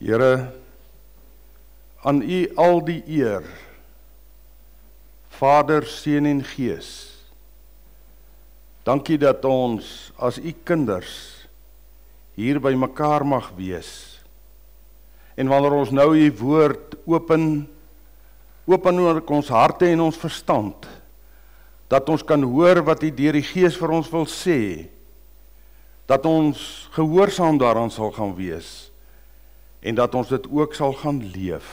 Here, aan U al die eer, Vader, Seun en Gees. Dankie dat ons as U kinders hier by mekaar mag wees. En wanneer ons nou U woord open oor ons harte en ons verstand, dat ons kan hoor wat U deur die Gees vir ons wil sê, dat ons gehoorsaam daaraan sal gaan wees, en dat ons dit ook sal gaan leef.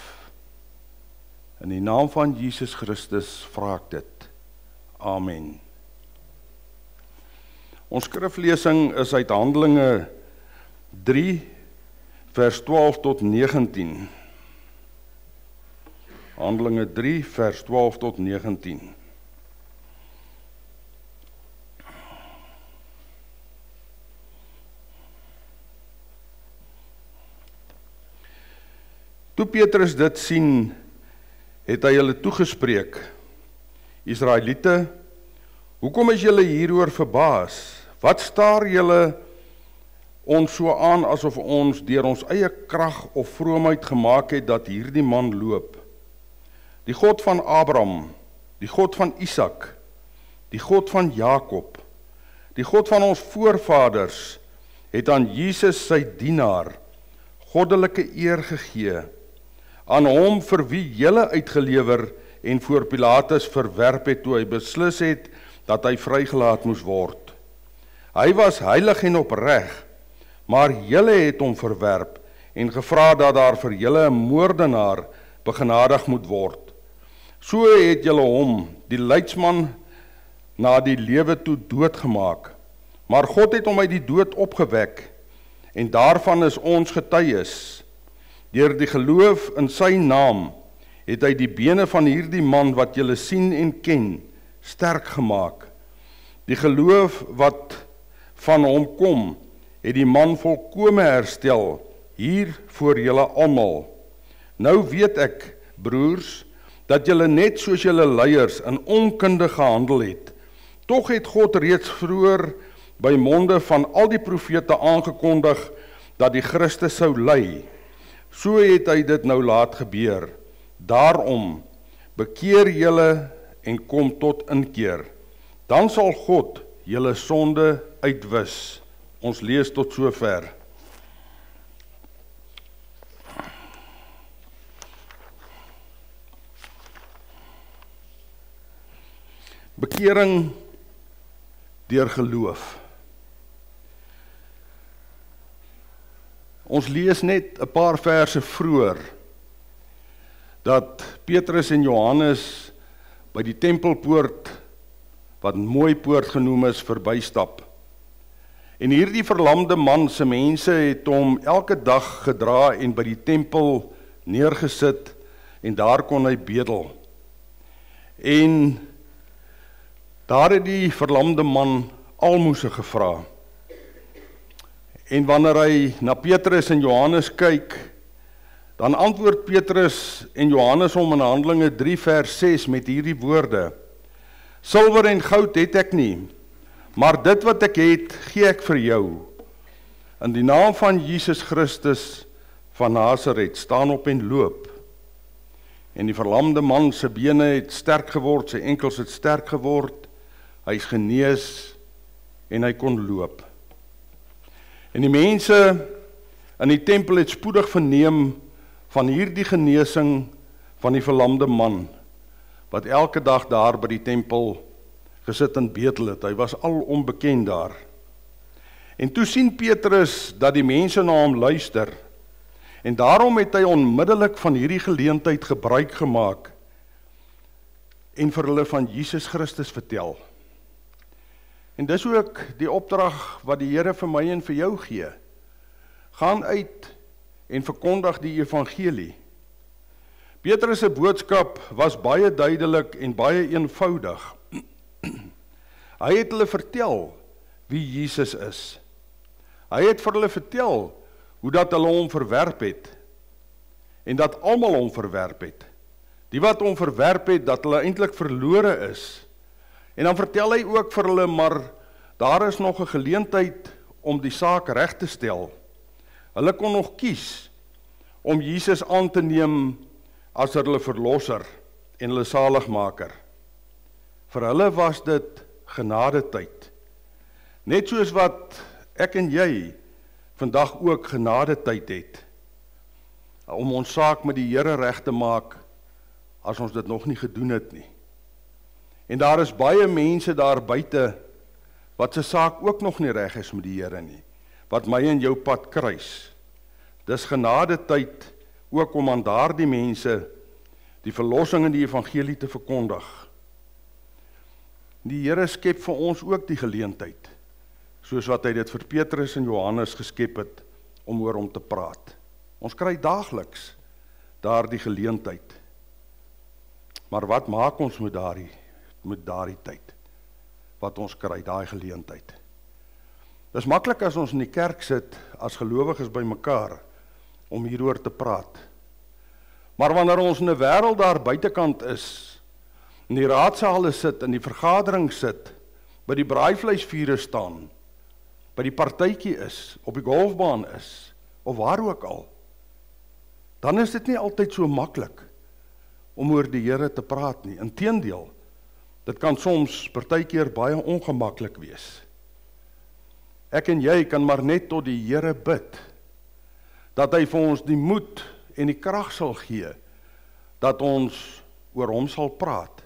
In die naam van Jesus Christus vra ek dit. Amen. Ons skriflesing is uit Handelinge 3, vers 12 tot 19. Handelinge 3, vers 12 tot 19. Toe Petrus dit sien, het hy hulle toegespreek. Israeliete, hoekom is julle hieroor verbaas? Wat staar julle ons so aan asof ons deur ons eie krag of vroomheid gemaak het dat hierdie man loop? Die God van Abraham, die God van Isak, die God van Jakob, die God van ons voorvaders, het aan Jesus sy dienaar goddelike eer gegee, aan hom vir wie julle uitgelewer en voor Pilatus verwerp het toe hy beslis het dat hy vrygelaat moes word. Hy was heilig en opreg, maar julle het hom verwerp en gevra dat daar vir julle 'n moordenaar begenadig moet word. So het julle hom, die leidsman, na die lewe toe doodgemaak. Maar God het hom uit die dood opgewek, en daarvan is ons getuies. Deur die geloof in sy naam het hy die bene van hierdie man wat julle sien en ken, sterk gemaak. Die geloof wat van hom kom, het die man volkome herstel, hier voor julle almal. Nou weet ek, broers, dat julle net soos julle leiers in onkunde gehandel het. Tog het God reeds vroeër by monde van al die profete aangekondig dat die Christus sou ly. So het hy dit nou laat gebeur. Daarom bekeer julle en kom tot inkeer. Dan sal God julle sonde uitwis. Ons lees tot sover. Bekering deur geloof. Ons lees net 'n paar verse vroeër dat Petrus en Johannes by die tempelpoort, wat mooi poort genoem is, verbystap. En hierdie verlamde man se mense het hom elke dag gedra en by die tempel neergesit en daar kon hy bedel. En daar het die verlamde man almoses gevra. En wanneer hy na Petrus en Johannes kyk, dan antwoord Petrus en Johannes hom in Handelinge 3 vers 6 met hierdie woorde: Silwer en goud het ek nie, maar dit wat ek het, gee ek vir jou. In die naam van Jesus Christus van Nasaret, staan op en loop. En die verlamde man se bene het sterk geword, sy enkels het sterk geword, hy is genees en hy kon loop. En die mense in die tempel het spoedig verneem van hierdie genesing van die verlamde man, wat elke dag daar by die tempel gesit en bedel het. Hy was al onbekend daar. En toe sien Petrus dat die mense na hom luister, en daarom het hy onmiddellik van hierdie geleentheid gebruik gemaak en vir hulle van Jesus Christus vertel. En dis ook die opdrag wat die Here vir my en vir jou gee. Gaan uit en verkondig die evangelie. Petrus se boodskap was baie duidelik en baie eenvoudig. Hy het hulle vertel wie Jesus is. Hy het vir hulle vertel hoe dat hulle hom verwerp het en dat almal hom verwerp het. Die wat hom verwerp het, dat hulle eintlik verlore is. En dan vertel hy ook vir hulle, maar daar is nog 'n geleentheid om die saak reg te stel. Hulle kon nog kies om Jesus aan te neem as hulle verlosser en hulle saligmaker. Vir hulle was dit genadetyd. Net soos wat ek en jy vandag ook genadetyd het, om ons saak met die Here reg te maak, as ons dit nog nie gedoen het nie. En daar is baie mense daar buite, wat se saak ook nog nie reg is met die Here nie, wat my en jou pad kruis. Dis genadetyd ook om aan daardie mense die verlossing in die evangelie te verkondig. Die Here skep vir ons ook die geleentheid, soos wat hy dit vir Petrus en Johannes geskep het, om oor hom te praat. Ons kry daagliks daardie geleentheid. Maar wat maak ons met daardie tyd, wat ons kry, daai geleentheid? Dis maklik as ons in die kerk sit, as gelowiges by mekaar, om hieroor te praat. Maar wanneer ons in 'n wêreld daar buitekant is, in die raadsale sit, in die vergadering sit, by die braaivleisvure staan, by die partytjie is, op die golfbaan is, of waar ook al, dan is dit nie altyd so maklik om oor die Here te praat nie. Inteendeel, dit kan soms partykeer baie ongemaklik wees. Ek en jy kan maar net tot die Here bid, dat hy vir ons die moed en die krag sal gee, dat ons oor hom sal praat.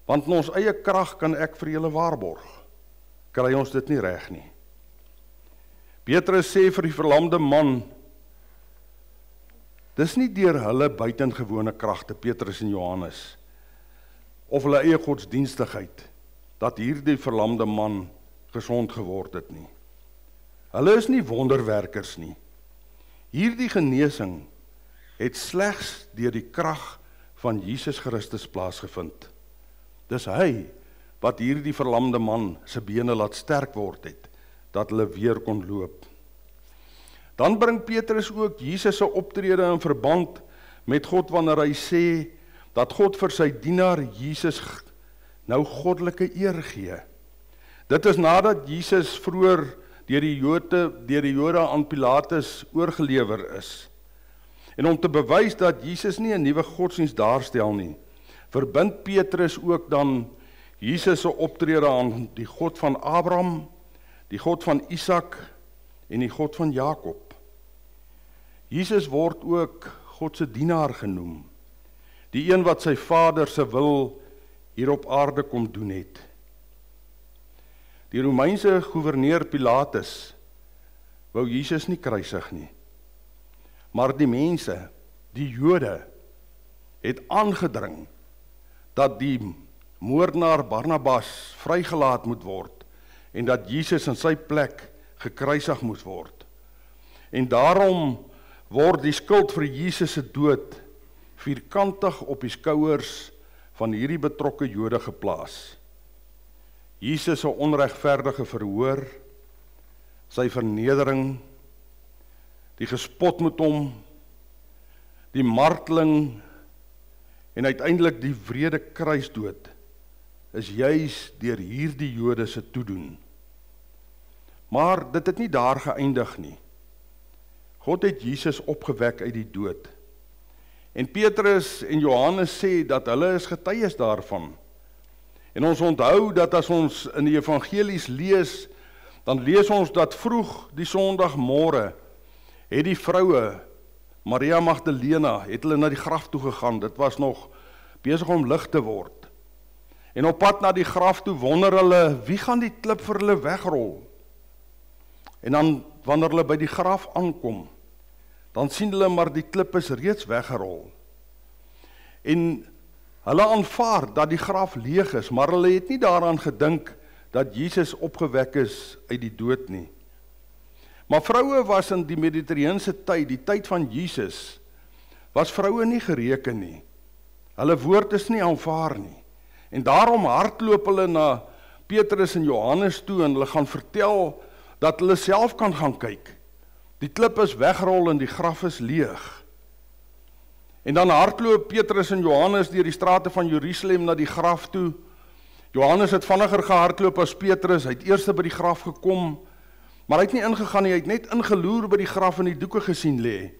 Want in ons eie krag kan ek vir julle waarborg, kry ons dit nie reg nie. Petrus sê vir die verlamde man, dis nie deur hulle buitengewone kragte, Petrus en Johannes, of hulle eie godsdienstigheid, dat hierdie verlamde man gesond geword het nie. Hulle is nie wonderwerkers nie. Hierdie genesing het slegs deur die krag van Jesus Christus plaasgevind. Dis hy wat hierdie verlamde man se bene laat sterk word het, dat hulle weer kon loop. Dan bring Petrus ook Jesus se optrede in verband met God, wanneer hy sê dat God vir sy dienaar Jesus nou goddelike eer gee. Dit is nadat Jesus vroeër deur die Jode aan Pilatus oorgelewer is. En om te bewys dat Jesus nie 'n nuwe godsdienst daarstel nie, verbind Petrus ook dan Jesus se optrede aan die God van Abraham, die God van Isak en die God van Jakob. Jesus word ook God se dienaar genoem, die een wat sy Vader se wil hier op aarde kom doen het. Die Romeinse gouverneur Pilatus wou Jesus nie kruisig nie, maar die mense, die Jode, het aangedring dat die moordenaar Barnabas vrygelaat moet word en dat Jesus in sy plek gekruisig moes word. En daarom word die skuld vir Jesus se dood vierkantig op die skouers van hierdie betrokke Jode geplaas. Jesus se onregverdige verhoor, sy vernedering, die gespot met hom, die marteling en uiteindelik die wrede kruisdood is juis deur hierdie Jode se toedoen. Maar dit het nie daar geëindig nie. God het Jesus opgewek uit die dood. En Petrus en Johannes sê dat hulle is getuies daarvan. En ons onthou dat as ons in die evangelies lees, dan lees ons dat vroeg die Sondagmôre het die vroue, Maria Magdalena, het hulle na die graf toe gegaan. Dit was nog besig om lig te word. En op pad na die graf toe wonder hulle, wie gaan die klip vir hulle wegrol? En dan, wanneer hulle by die graf aankom, dan sien hulle maar die klip is reeds weggerol. En hulle aanvaar dat die graf leeg is, maar hulle het nie daaraan gedink dat Jesus opgewek is uit die dood nie. Maar vroue was in die Mediterrane tyd, die tyd van Jesus, was vroue nie gereken nie. Hulle woord is nie aanvaar nie. En daarom hardloop hulle na Petrus en Johannes toe en hulle gaan vertel dat hulle self kan gaan kyk. Die klip is wegrol en die graf is leeg. En dan hardloop Petrus en Johannes deur die strate van Jerusalem na die graf toe. Johannes het vinniger gehardloop as Petrus, hy het eers by die graf gekom, maar hy het nie ingegaan nie, hy het net ingeloer by die graf en die doeke gesien lê.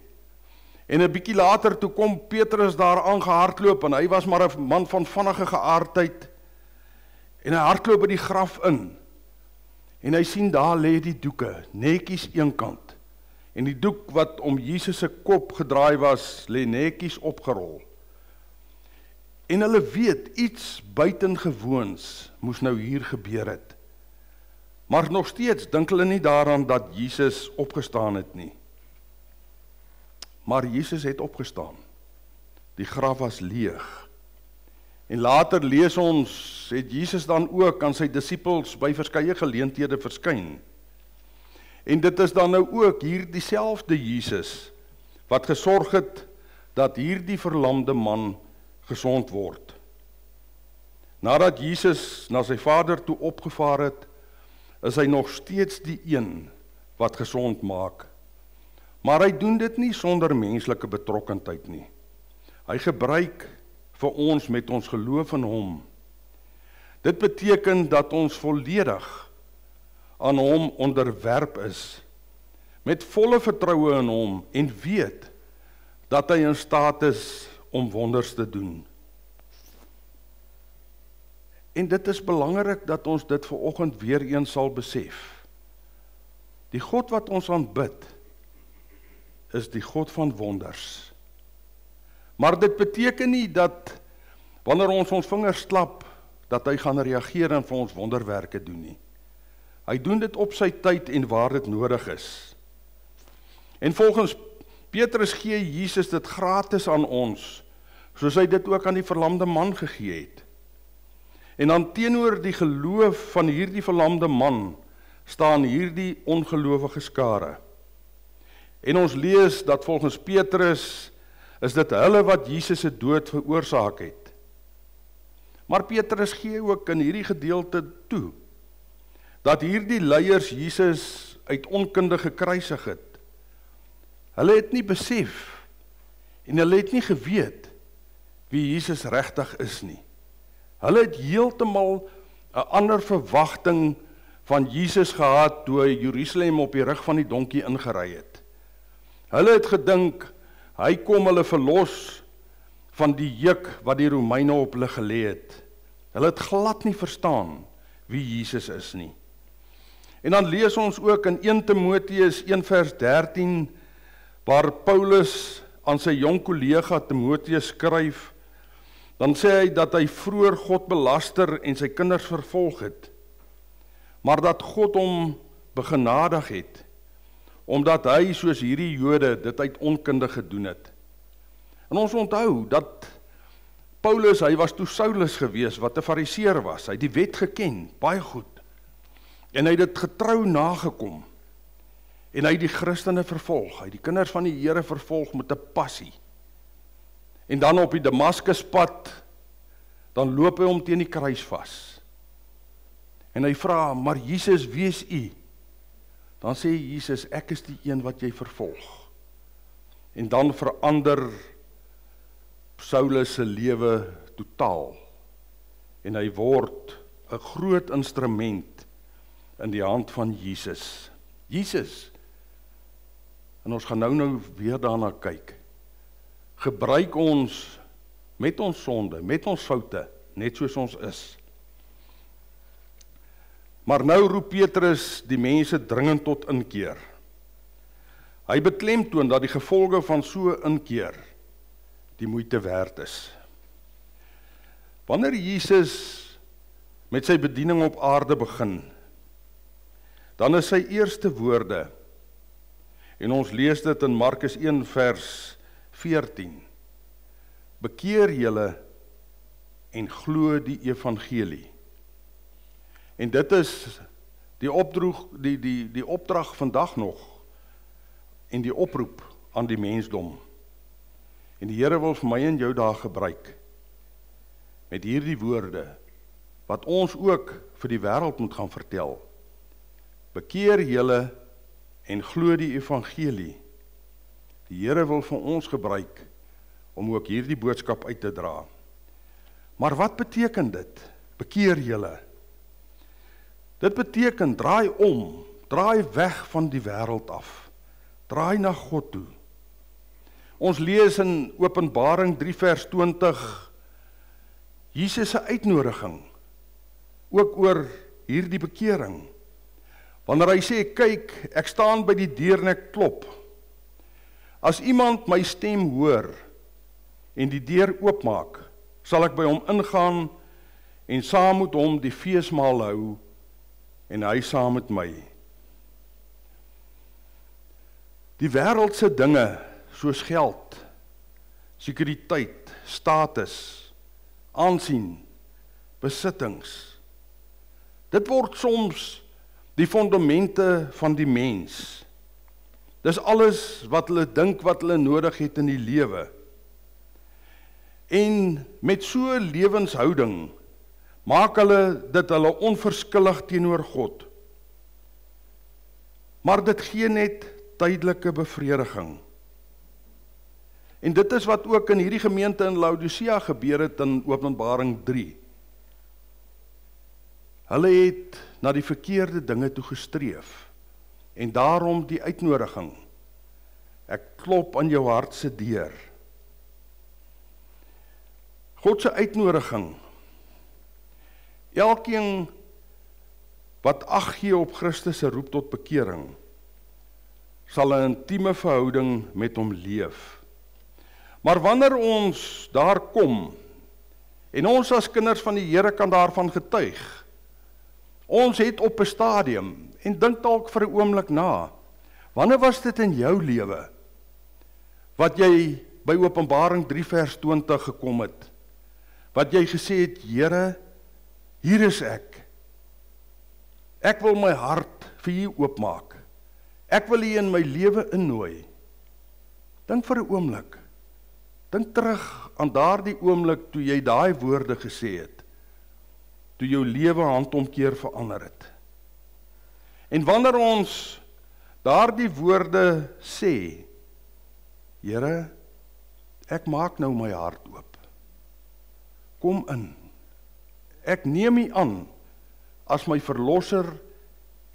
En 'n bietjie later toe kom Petrus daar aangehardloop en hy was maar 'n man van vinnige geaardheid. En hy hardloop by die graf in. En hy sien daar lê die doeke, netjies eenkant. En die doek wat om Jesus se kop gedraai was, lê netjies opgerol. En hulle weet, iets buitengewoons moes nou hier gebeur het. Maar nog steeds dink hulle nie daaraan dat Jesus opgestaan het nie. Maar Jesus het opgestaan. Die graf was leeg. En later lees ons, het Jesus dan ook aan sy disippels by verskeie geleenthede verskyn. En dit is dan nou ook hier dieselfde Jesus, wat gesorg het, dat hierdie verlamde man gesond word. Nadat Jesus na sy Vader toe opgevaar het, is hy nog steeds die een wat gesond maak. Maar hy doen dit nie sonder menslike betrokkenheid nie. Hy gebruik vir ons met ons geloof in hom. Dit beteken dat ons volledig aan hom onderwerp is, met volle vertroue in hom en weet dat hy in staat is om wonders te doen. En dit is belangrik dat ons dit vanoggend weer eens sal besef. Die God wat ons aanbid, is die God van wonders. Maar dit beteken nie dat, wanneer ons vingers klap, dat hy gaan reageer en vir ons wonderwerke doen nie. Hy doen dit op sy tyd en waar dit nodig is. En volgens Petrus gee Jesus dit gratis aan ons, soos hy dit ook aan die verlamde man gegee het. En dan teenoor die geloof van hierdie verlamde man, staan hierdie ongelowige skare. En ons lees dat volgens Petrus, is dit hulle wat Jesus se dood veroorsaak het. Maar Petrus gee ook in hierdie gedeelte toe, dat hierdie leiers Jesus uit onkunde gekruisig het. Hulle het nie besef, en hulle het nie geweet, wie Jesus regtig is nie. Hulle het heeltemal 'n ander verwagting van Jesus gehad, toe hy Jerusalem op die rug van die donkie ingery het. Hulle het gedink, hy kom hulle verlos van die juk wat die Romeine op hulle gelê het. Hulle het glad nie verstaan wie Jesus is nie. En dan lees ons ook in 1 Timoteus 1 vers 13, waar Paulus aan sy jong kollega Timoteus skryf, dan sê hy dat hy vroeër God belaster en sy kinders vervolg het, maar dat God hom begenadig het, omdat hy soos hierdie Jode dit uit onkunde gedoen het. En ons onthou dat Paulus, hy was toe Saulus gewees, wat 'n fariseer was, hy het die wet geken, baie goed, en hy het dit getrou nagekom, en hy het die Christene vervolg, hy het die kinders van die Here vervolg met 'n passie. En dan op die Damaskuspad, dan loop hy hom teen die kruis vas. En hy vra, maar Jesus, wie is u? Dan sê Jesus, ek is die een wat jy vervolg. En dan verander Saulus se lewe totaal. En hy word 'n groot instrument in die hand van Jesus. Jesus, en ons gaan nou weer daarna kyk, gebruik ons met ons sonde, met ons foute, net soos ons is. Maar nou roep Petrus die mense dringend tot inkeer. Hy beklemtoon dat die gevolge van so 'n inkeer die moeite werd is. Wanneer Jesus met sy bediening op aarde begin, dan is sy eerste woorde, en ons lees dit in Markus 1 vers 14, bekeer julle en glo die evangelie. En dit is die opdrag vandag nog, en die oproep aan die mensdom. En die Here wil vir my en jou daar gebruik, met hierdie woorde, wat ons ook vir die wêreld moet gaan vertel. Bekeer julle en glo die evangelie. Die Here wil vir ons gebruik, om ook hierdie boodskap uit te dra. Maar wat beteken dit? Bekeer julle. Dit beteken, draai weg van die wêreld af. Draai na God toe. Ons lees in Openbaring 3 vers 20, Jesus se uitnodiging, ook oor hierdie bekering. Wanneer hy sê, kyk, ek staan by die deur en ek klop. As iemand my stem hoor en die deur oopmaak, sal ek by hom ingaan en saam met hom die feesmaal hou en hy saam met my. Die wêreldse dinge soos geld, sekuriteit, status, aansien, besittings. Dit word soms die fondamente van die mens. Dis alles wat hulle dink wat hulle nodig het in die lewe. En met so 'n lewenshouding maak hulle dit hulle onverskillig teenoor God. Maar dit gee net tydelike bevrediging. En dit is wat ook in hierdie gemeente in Laodicea gebeur het in Openbaring 3. Hulle het na die verkeerde dinge toe gestreef. En daarom die uitnodiging. Ek klop aan jou hart se deur. God se uitnodiging. Elkeen wat ag gee op Christus se roep tot bekering, sal 'n intieme verhouding met hom leef. Maar wanneer ons daar kom, en ons as kinders van die Here kan daarvan getuig, ons het op 'n stadium, en dink dalk vir 'n oomblik na, wanneer was dit in jou lewe, wat jy by Openbaring 3 vers 20 gekom het, wat jy gesê het, Here, hier is ek. Ek wil my hart vir U oopmaak. Ek wil U in my lewe innooi. Dink vir 'n oomblik. Dink terug aan daardie oomblik toe jy daai woorde gesê het. Toe jou lewe handomkeer verander het. En wanneer ons daardie woorde sê, Here, ek maak nou my hart oop. Kom in. Ek neem U aan as my verlosser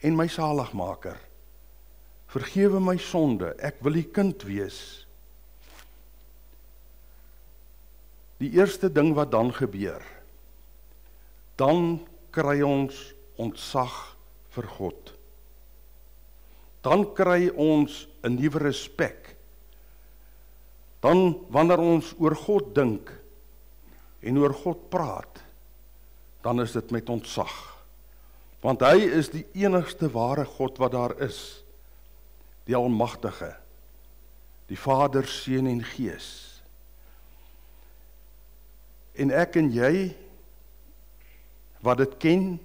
en my saligmaker. Vergewe my sonde, ek wil U kind wees. Die eerste ding wat dan gebeur, dan kry ons ontzag vir God. Dan kry ons 'n nuwe respek. Dan wanneer ons oor God dink en oor God praat, dan is dit met ontzag. Want hy is die enigste ware God wat daar is, die Almagtige, die Vader, Seun en Gees. En ek en jy, wat dit ken,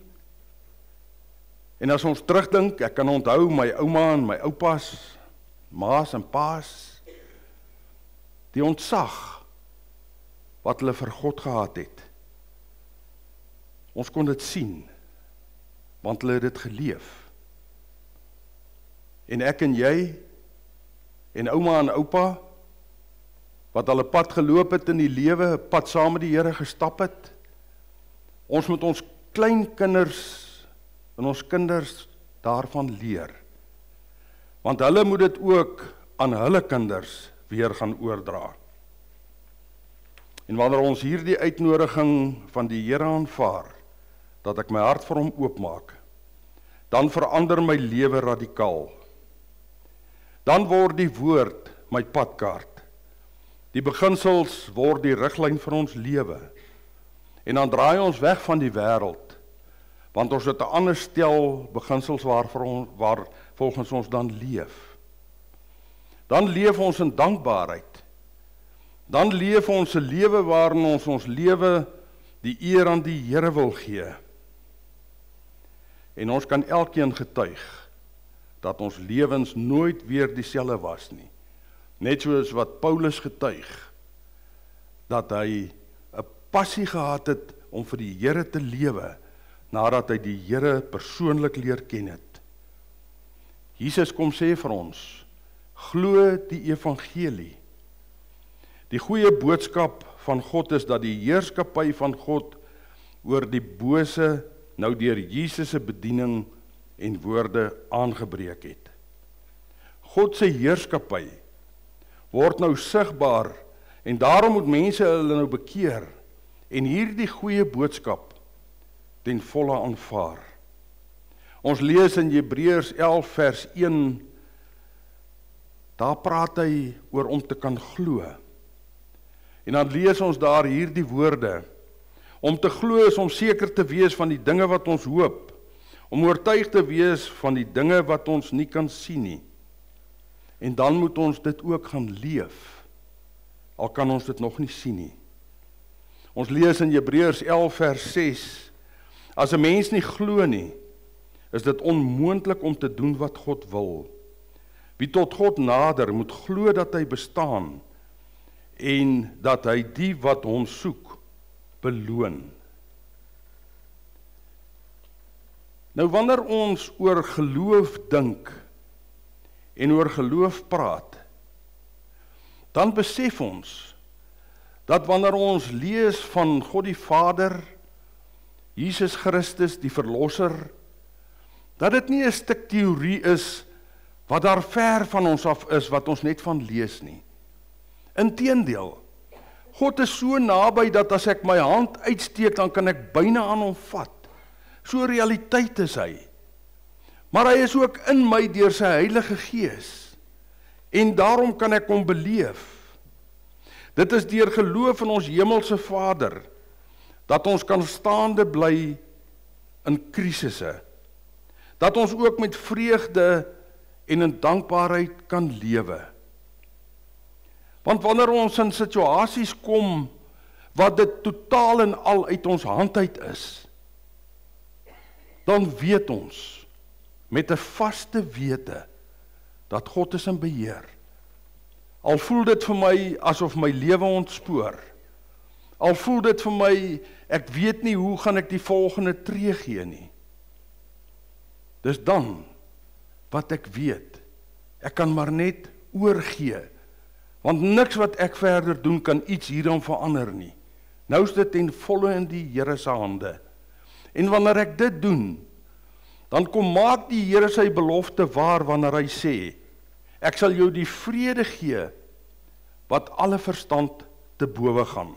en as ons terugdink, ek kan onthou my ouma en my oupas, maas en paas, die ontzag wat hulle vir God gehad het. Ons kon dit sien, want hulle het dit geleef. En ek en jy, en ouma en oupa, wat hulle pad geloop het in die lewe, pad saam met die Here gestap het, ons moet ons kleinkinders en ons kinders daarvan leer. Want hulle moet dit ook aan hulle kinders weer gaan oordra. En wanneer ons hierdie uitnodiging van die Here aanvaar, dat ek my hart vir hom oopmaak, dan verander my lewe radikaal. Dan word die woord my padkaart. Die beginsels word die riglyn vir ons lewe. En dan draai ons weg van die wêreld, want ons het 'n ander stel beginsels waar volgens ons dan leef. Dan leef ons in dankbaarheid. Dan leef ons 'n lewe waarin ons lewe die eer aan die Here wil gee. En ons kan elkeen getuig dat ons lewens nooit weer dieselfde was nie. Net soos wat Paulus getuig, dat hy 'n passie gehad het om vir die Here te lewe, nadat hy die Here persoonlik leer ken het. Jesus kom sê vir ons, glo die evangelie. Die goeie boodskap van God is dat die heerskappy van God oor die bose nou deur Jesus se bediening en woorde aangebreek het. God se heerskappy word nou sigbaar en daarom moet mense hulle nou bekeer en hierdie goeie boodskap ten volle aanvaar. Ons lees in Hebreërs 11 vers 1, daar praat hy oor om te kan glo. En dan lees ons daar hierdie woorde, om te glo is om seker te wees van die dinge wat ons hoop, om oortuig te wees van die dinge wat ons nie kan sien nie. En dan moet ons dit ook gaan leef, al kan ons dit nog nie sien nie. Ons lees in Hebreërs 11 vers 6, as 'n mens nie glo nie, is dit onmoontlik om te doen wat God wil. Wie tot God nader, moet glo dat hy bestaan, en dat hy die wat hom soek, beloon. Nou wanneer ons oor geloof dink, en oor geloof praat, dan besef ons, dat wanneer ons lees van God die Vader, Jesus Christus die Verlosser, dat dit nie 'n stuk teorie is, wat daar ver van ons af is, wat ons net van lees nie. Inteendeel, God is so naby, dat as ek my hand uitsteek, dan kan ek byna aan hom vat. So realiteit is hy. Maar hy is ook in my deur sy Heilige Gees. En daarom kan ek hom beleef. Dit is deur geloof in ons hemelse Vader, dat ons kan staande bly in krisisse. Dat ons ook met vreugde en in dankbaarheid kan lewe. Want wanneer ons in situasies kom, wat dit totaal en al uit ons hand uit is, dan weet ons, met 'n vaste wete, dat God is in beheer. Al voel dit vir my, asof my lewe ontspoor. Al voel dit vir my, ek weet nie hoe gaan ek die volgende tree gee nie. Dis dan, wat ek weet, ek kan maar net oorgee, want niks wat ek verder doen, kan iets hieraan verander nie. Nou is dit ten volle in die Here se hande. En wanneer ek dit doen, dan kom maak die Here sy belofte waar, wanneer hy sê, ek sal jou die vrede gee, wat alle verstand te bowe gaan.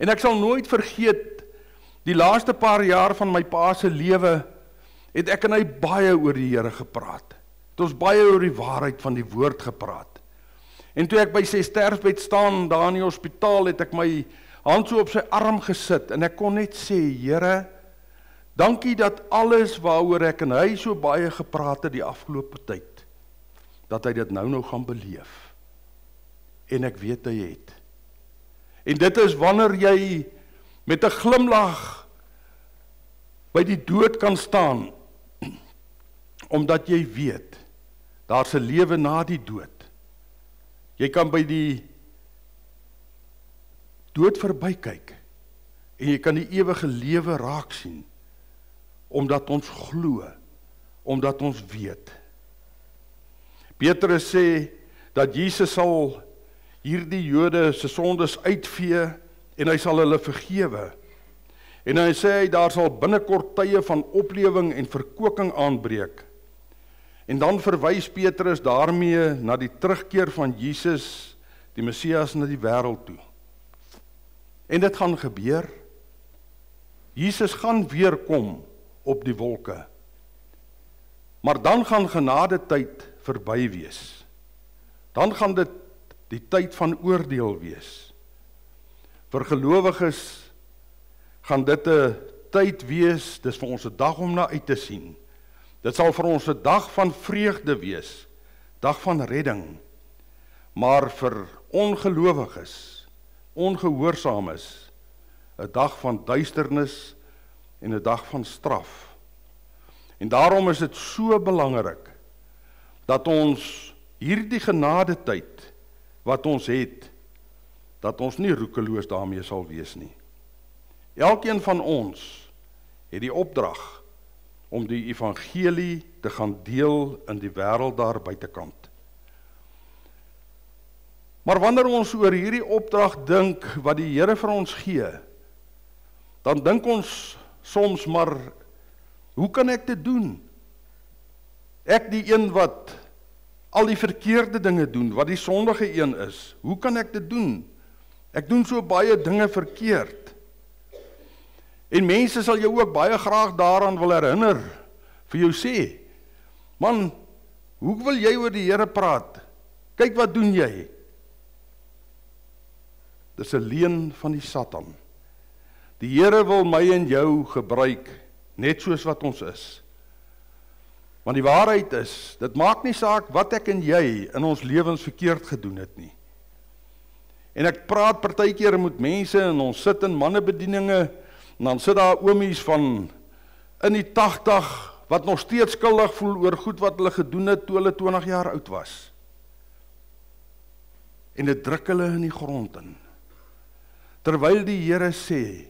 En ek sal nooit vergeet, die laaste paar jaar van my pa se lewe, het ek en hy baie oor die Here gepraat. Het ons baie oor die waarheid van die woord gepraat. En toe ek by sy sterfbed staan, daar in die hospitaal, het ek my hand so op sy arm gesit, en ek kon net sê, Here, dankie dat alles waaroor ek en hy so baie gepraat het die afgelope tyd, dat hy dit nou gaan beleef. En ek weet hy het. En dit is wanneer jy met 'n glimlag by die dood kan staan, omdat jy weet, daar's 'n lewe na die dood. Jy kan by die dood verbykyk, en jy kan die ewige lewe raak sien, omdat ons glo, omdat ons weet. Petrus sê, dat Jesus sal hierdie Jode se sondes uitvee, en hy sal hulle vergewe. En hy sê, daar sal binnekort tye van oplewing en verkoeking aanbreek. En dan verwys Petrus daarmee na die terugkeer van Jesus, die Messias, na die wêreld toe. En dit gaan gebeur. Jesus gaan weer kom op die wolke. Maar dan gaan genadetyd verby wees. Dan gaan dit die tyd van oordeel wees. Vir gelowiges gaan dit 'n tyd wees, dis vir ons 'n dag om na uit te sien. Dit sal vir ons 'n dag van vreugde wees, dag van redding. Maar vir ongelowiges, ongehoorsaames, 'n dag van duisternis en 'n dag van straf. En daarom is dit so belangrik dat ons hierdie genadetyd wat ons het, dat ons nie roekeloos daarmee sal wees nie. Elkeen van ons het die opdrag om die evangelie te gaan deel in die wêreld daar buitekant. Maar wanneer ons oor hierdie opdrag dink wat die Here vir ons gee, dan dink ons soms maar, hoe kan ek dit doen? Ek die een wat al die verkeerde dinge doen, wat die sondige een is. Hoe kan ek dit doen? Ek doen so baie dinge verkeerd. En mense sal jou ook baie graag daaraan wil herinner, vir jou sê, man, hoe wil jy oor die Here praat? Kyk wat doen jy? Dis 'n leuen van die Satan. Die Here wil my en jou gebruik, net soos wat ons is. Want die waarheid is, dit maak nie saak wat ek en jy in ons lewens verkeerd gedoen het nie. En ek praat partykeer met mense en ons sit in mannebedieninge en dan sit daar oomies van in die 80 wat nog steeds skuldig voel oor goed wat hulle gedoen het toe hulle 20 jaar oud was. En dit druk hulle in die grond in. Terwyl die Here sê,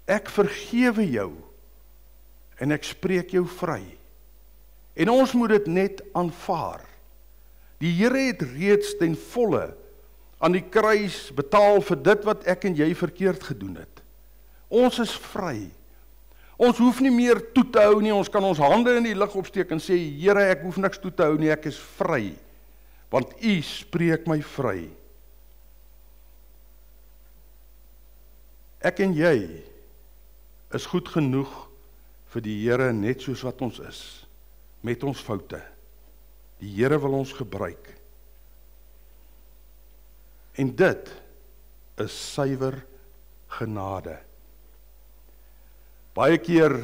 ek vergewe jou en ek spreek jou vry. En ons moet dit net aanvaar. Die Here het reeds ten volle aan die kruis betaal vir dit wat ek en jy verkeerd gedoen het. Ons is vry. Ons hoef nie meer toe te hou nie, ons kan ons hande in die lug opsteek en sê, Here, ek hoef niks toe te hou nie, ek is vry, want U spreek my vry. Ek en jy is goed genoeg vir die Here net soos wat ons is, met ons foute. Die Here wil ons gebruik. En dit is suiwer genade. Baie keer,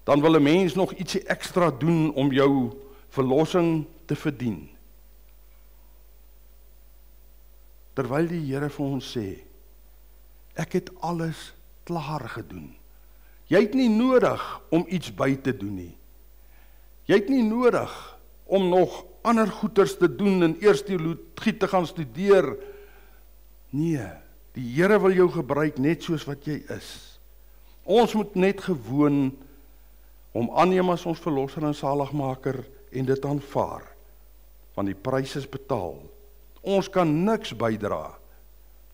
dan wil 'n mens nog ietsie ekstra doen om jou verlossing te verdien. Terwyl die Here vir ons sê, ek het alles klaar gedoen. Jy het nie nodig om iets by te doen nie. Jy het nie nodig om nog ander goeders te doen en eers teologie te gaan studeer. Nee, die Here wil jou gebruik net soos wat jy is. Ons moet net gewoon om aanneem as ons verlosser en saligmaker en dit aanvaar, want die prys is betaal. Ons kan niks bydra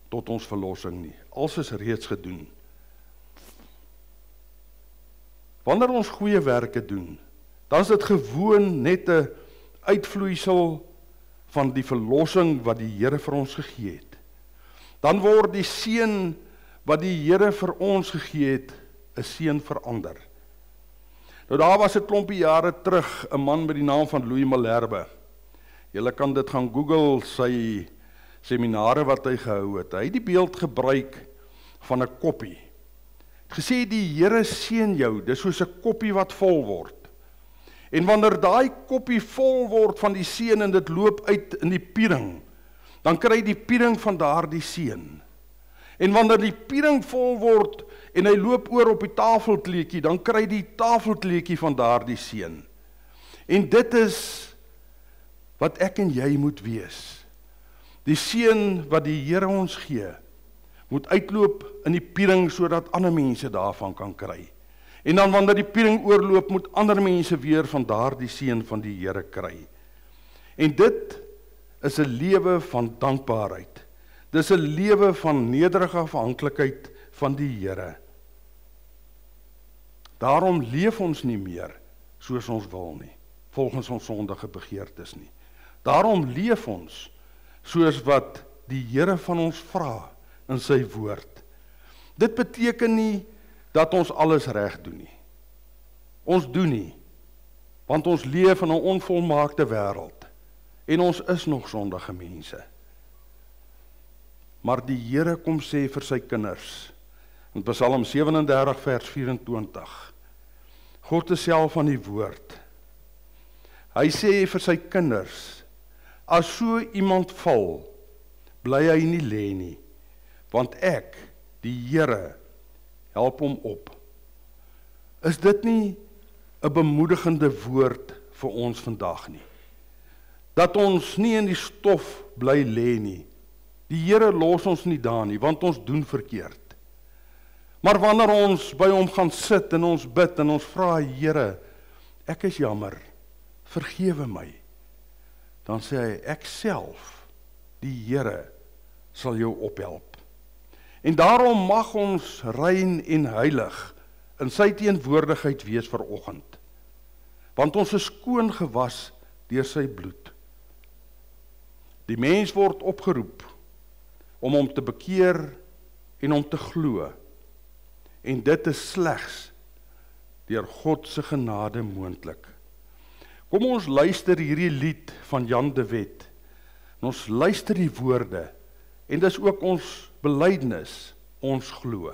tot ons verlossing nie. Alles is reeds gedoen. Wanneer ons goeie werke doen, dan is dit gewoon net 'n uitvloeisel van die verlossing wat die Here vir ons gegee het. Dan word die seën wat die Here vir ons gegee het, 'n seën verander. Nou daar was 'n klompie jare terug 'n man met die naam van Louis Malherbe. Julle kan dit gaan Google, sy seminare wat hy gehou het. Hy het die beeld gebruik van 'n koppie. Het gesê die Here seën jou, dis soos 'n koppie wat vol word. En wanneer daai koppie vol word van die seën en dit loop uit in die piering, dan kry die piering van daardie seën. En wanneer die piering vol word en hy loop oor op die tafelkleedjie, dan kry die tafelkleedjie van daardie seën. En dit is wat ek en jy moet wees. Die seën wat die Here ons gee, moet uitloop in die piering sodat ander mense daarvan kan kry. En dan wanneer die piering oorloop, moet ander mense weer van daardie seën van die Here kry. En dit is 'n lewe van dankbaarheid. Dis 'n lewe van nederige afhanklikheid van die Here. Daarom leef ons nie meer soos ons wil nie, volgens ons sondige begeertes nie. Daarom leef ons soos wat die Here van ons vra in sy woord. Dit beteken nie dat ons alles reg doen nie. Ons doen nie, want ons leef in 'n onvolmaakte wêreld en ons is nog sondige mense. Maar die Here kom sê vir sy kinders, in Psalm 37 vers 24, God is self van die woord. Hy sê vir sy kinders, as so iemand val, bly hy nie lê nie, want ek, die Here, help hom op. Is dit nie 'n bemoedigende woord vir ons vandag nie? Dat ons nie in die stof bly lê nie. Die Here los ons nie daar nie, want ons doen verkeerd. Maar wanneer ons by hom gaan sit en ons bid en ons vra, Here, ek is jammer, vergewe my, dan sê hy, ek self, die Here, sal jou ophelp. En daarom mag ons rein en heilig in sy teenwoordigheid wees vanoggend. Want ons is skoon gewas deur sy bloed. Die mens word opgeroep om hom te bekeer en om te glo. En dit is slegs deur God se genade moontlik. Kom ons luister hierdie lied van Jan de Wet. En ons luister die woorde en dis ook ons belydenis, ons glo.